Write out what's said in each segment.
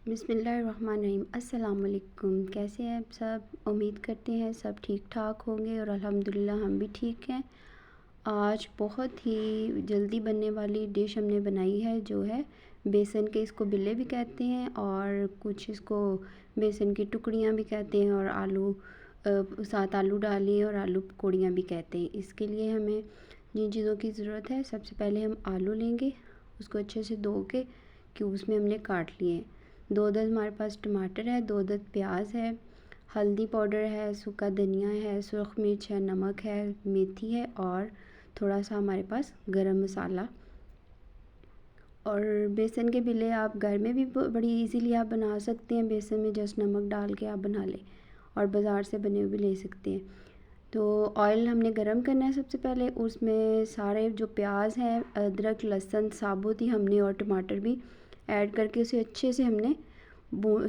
बिस्मिल्लाहिर्रहमानिर्रहीम। अस्सलाम वालेकुम। कैसे हैं आप सब? उम्मीद करते हैं सब ठीक ठाक होंगे और अल्हम्दुलिल्लाह हम भी ठीक हैं। आज बहुत ही जल्दी बनने वाली डिश हमने बनाई है, जो है बेसन के, इसको बिल्ले भी कहते हैं और कुछ इसको बेसन की टुकड़ियाँ भी कहते हैं और आलू साथ आलू डालिए और आलू पकौड़ियाँ भी कहते हैं। इसके लिए हमें जिन चीज़ों की ज़रूरत है, सबसे पहले हम आलू लेंगे, उसको अच्छे से धो के क्यूब्स में हमने काट लिए हैं। 2 अदद हमारे पास टमाटर है, 2 अदद प्याज है, हल्दी पाउडर है, सूखा धनिया है, सुरख मिर्च है, नमक है, मेथी है और थोड़ा सा हमारे पास गरम मसाला। और बेसन के बिल्ले आप घर में भी बड़ी इजीली आप बना सकते हैं। बेसन में जस्ट नमक डाल के आप बना लें और बाज़ार से बने हुए भी ले सकते हैं। तो ऑयल हमने गरम करना है सबसे पहले, उसमें सारे जो प्याज हैं, अदरक लहसुन साबुत ही हमने और टमाटर भी ऐड करके उसे अच्छे से हमने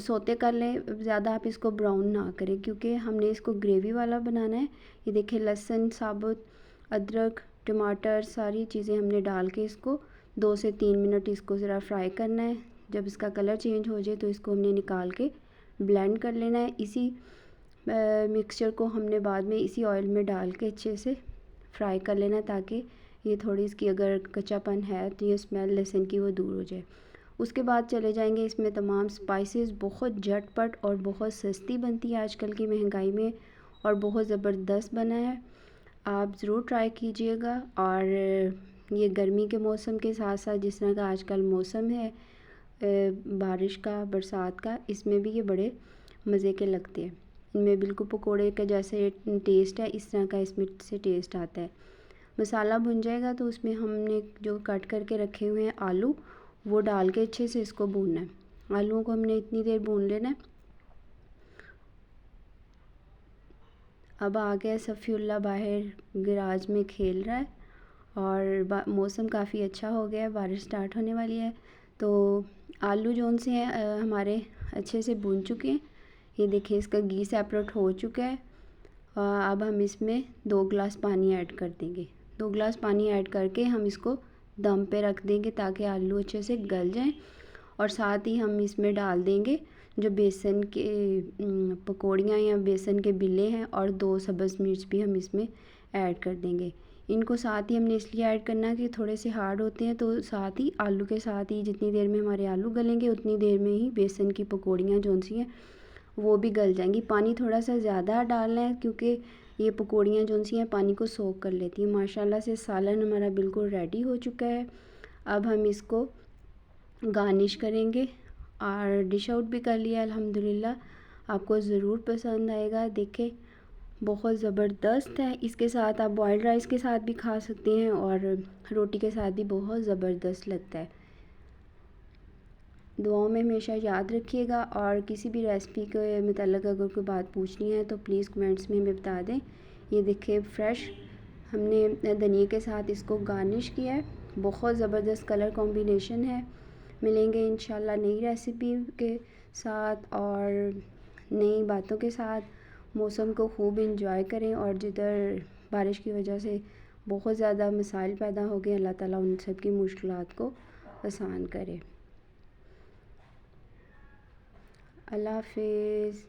सोते कर लें। ज़्यादा आप इसको ब्राउन ना करें क्योंकि हमने इसको ग्रेवी वाला बनाना है। ये देखिए लहसुन साबुत, अदरक, टमाटर सारी चीज़ें हमने डाल के इसको 2 से 3 मिनट इसको ज़रा फ्राई करना है। जब इसका कलर चेंज हो जाए तो इसको हमने निकाल के ब्लेंड कर लेना है। इसी मिक्सचर को हमने बाद में इसी ऑयल में डाल के अच्छे से फ्राई कर लेना, ताकि ये थोड़ी इसकी अगर कच्चापन है तो ये स्मेल लहसुन की वो दूर हो जाए। उसके बाद चले जाएंगे इसमें तमाम स्पाइसेस। बहुत झटपट और बहुत सस्ती बनती है आजकल की महंगाई में और बहुत ज़बरदस्त बना है। आप ज़रूर ट्राई कीजिएगा। और ये गर्मी के मौसम के साथ साथ जिस तरह का आजकल मौसम है बारिश का, बरसात का, इसमें भी ये बड़े मज़े के लगते हैं। इनमें बिल्कुल पकोड़े का जैसे टेस्ट है, इस तरह का इसमें से टेस्ट आता है। मसाला भुन जाएगा तो उसमें हमने जो कट करके रखे हुए हैं आलू, वो डाल के अच्छे से इसको भूनना है। आलूओं को हमने इतनी देर भून लेना है। अब आ गया सफ़ीउल्लाह बाहर गैराज में खेल रहा है और मौसम काफ़ी अच्छा हो गया है, बारिश स्टार्ट होने वाली है। तो आलू जोन से हैं हमारे अच्छे से भून चुके हैं। ये देखिए इसका घी सेपरेट हो चुका है। अब हम इसमें 2 गिलास पानी ऐड कर देंगे। 2 गिलास पानी ऐड करके हम इसको दम पे रख देंगे ताकि आलू अच्छे से गल जाएं। और साथ ही हम इसमें डाल देंगे जो बेसन के पकौड़ियाँ या बेसन के बिल्ले हैं और 2 सब्ज़ मिर्च भी हम इसमें ऐड कर देंगे। इनको साथ ही हमने इसलिए ऐड करना कि थोड़े से हार्ड होते हैं, तो साथ ही आलू के साथ ही जितनी देर में हमारे आलू गलेंगे उतनी देर में ही बेसन की पकौड़ियाँ जो सी हैं वो भी गल जाएंगी। पानी थोड़ा सा ज़्यादा डालना है क्योंकि ये पकौड़ियाँ जो सी हैं पानी को सोख कर लेती हैं। माशाल्लाह से सालन हमारा बिल्कुल रेडी हो चुका है। अब हम इसको गार्निश करेंगे और डिश आउट भी कर लिया अल्हम्दुलिल्लाह। आपको ज़रूर पसंद आएगा। देखें बहुत ज़बरदस्त है। इसके साथ आप बॉयल्ड राइस के साथ भी खा सकते हैं और रोटी के साथ भी बहुत ज़बरदस्त लगता है। दुआओं में हमेशा याद रखिएगा और किसी भी रेसिपी के मतलब अगर कोई बात पूछनी है तो प्लीज़ कमेंट्स में हमें बता दें। ये देखिए फ्रेश हमने धनिया के साथ इसको गार्निश किया है। बहुत ज़बरदस्त कलर कॉम्बिनेशन है। मिलेंगे इंशाल्लाह नई रेसिपी के साथ और नई बातों के साथ। मौसम को खूब इंजॉय करें और जिधर बारिश की वजह से बहुत ज़्यादा मसाइल पैदा हो गए, अल्लाह ताला उन सब की मुश्किलात को आसान करे। अल्लाह हाफ़िज़।